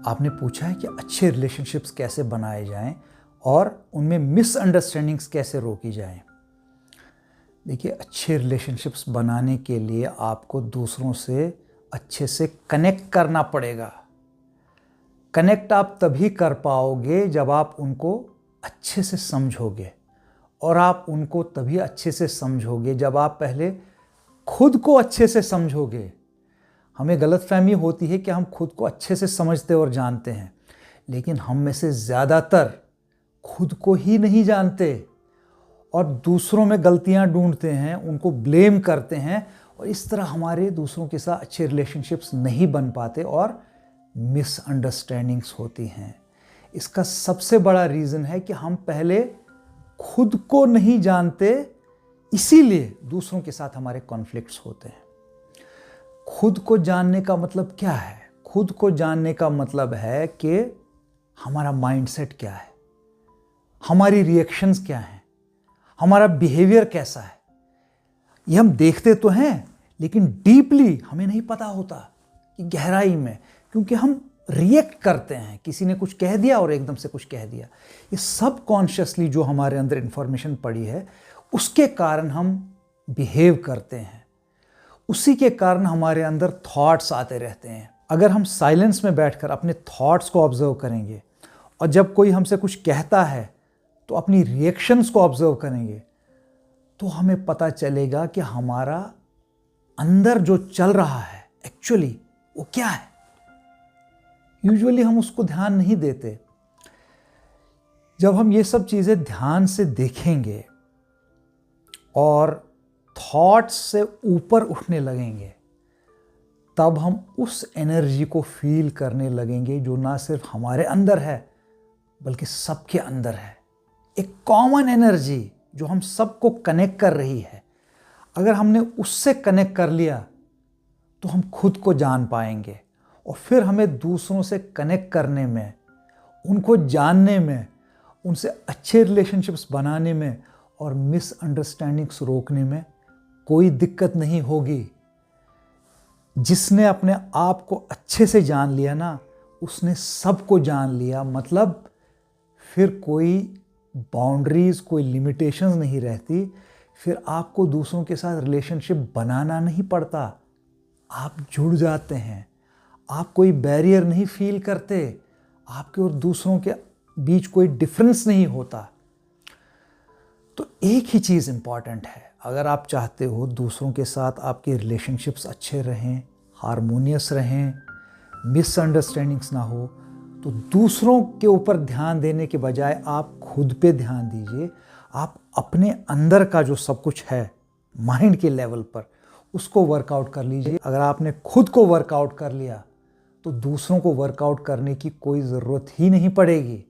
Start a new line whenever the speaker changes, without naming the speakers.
आपने पूछा है कि अच्छे रिलेशनशिप्स कैसे बनाए जाएं और उनमें मिसअंडरस्टैंडिंग्स कैसे रोकी जाएं। देखिए, अच्छे रिलेशनशिप्स बनाने के लिए आपको दूसरों से अच्छे से कनेक्ट करना पड़ेगा। कनेक्ट आप तभी कर पाओगे जब आप उनको अच्छे से समझोगे, और आप उनको तभी अच्छे से समझोगे जब आप पहले खुद को अच्छे से समझोगे। हमें गलतफहमी होती है कि हम खुद को अच्छे से समझते और जानते हैं, लेकिन हम में से ज़्यादातर खुद को ही नहीं जानते और दूसरों में गलतियां ढूंढते हैं, उनको ब्लेम करते हैं, और इस तरह हमारे दूसरों के साथ अच्छे रिलेशनशिप्स नहीं बन पाते और मिसअंडरस्टैंडिंग्स होती हैं। इसका सबसे बड़ा रीज़न है कि हम पहले खुद को नहीं जानते, इसीलिए दूसरों के साथ हमारे कॉन्फ्लिक्ट्स होते हैं। खुद को जानने का मतलब क्या है? खुद को जानने का मतलब है कि हमारा माइंडसेट क्या है, हमारी रिएक्शंस क्या हैं, हमारा बिहेवियर कैसा है। ये हम देखते तो हैं, लेकिन डीपली हमें नहीं पता होता कि गहराई में, क्योंकि हम रिएक्ट करते हैं। किसी ने कुछ कह दिया और एकदम से कुछ कह दिया। ये सब कॉन्शियसली जो हमारे अंदर इंफॉर्मेशन पड़ी है, उसके कारण हम बिहेव करते हैं, उसी के कारण हमारे अंदर थॉट्स आते रहते हैं। अगर हम साइलेंस में बैठकर अपने थॉट्स को ऑब्जर्व करेंगे और जब कोई हमसे कुछ कहता है तो अपनी रिएक्शंस को ऑब्जर्व करेंगे, तो हमें पता चलेगा कि हमारा अंदर जो चल रहा है एक्चुअली वो क्या है। यूजुअली हम उसको ध्यान नहीं देते। जब हम ये सब चीज़ें ध्यान से देखेंगे और थॉट्स से ऊपर उठने लगेंगे, तब हम उस एनर्जी को फील करने लगेंगे जो ना सिर्फ हमारे अंदर है बल्कि सबके अंदर है। एक कॉमन एनर्जी जो हम सबको कनेक्ट कर रही है। अगर हमने उससे कनेक्ट कर लिया तो हम खुद को जान पाएंगे, और फिर हमें दूसरों से कनेक्ट करने में, उनको जानने में, उनसे अच्छे रिलेशनशिप्स बनाने में और मिसअंडरस्टैंडिंग्स रोकने में कोई दिक्कत नहीं होगी। जिसने अपने आप को अच्छे से जान लिया ना, उसने सबको जान लिया। मतलब फिर कोई बाउंड्रीज, कोई लिमिटेशंस नहीं रहती। फिर आपको दूसरों के साथ रिलेशनशिप बनाना नहीं पड़ता, आप जुड़ जाते हैं। आप कोई बैरियर नहीं फील करते, आपके और दूसरों के बीच कोई डिफरेंस नहीं होता। तो एक ही चीज़ इम्पॉर्टेंट है, अगर आप चाहते हो दूसरों के साथ आपके रिलेशनशिप्स अच्छे रहें, हारमोनियस रहें, मिसअंडरस्टैंडिंग्स ना हो, तो दूसरों के ऊपर ध्यान देने के बजाय आप खुद पे ध्यान दीजिए। आप अपने अंदर का जो सब कुछ है माइंड के लेवल पर, उसको वर्कआउट कर लीजिए। अगर आपने खुद को वर्कआउट कर लिया तो दूसरों को वर्कआउट करने की कोई ज़रूरत ही नहीं पड़ेगी।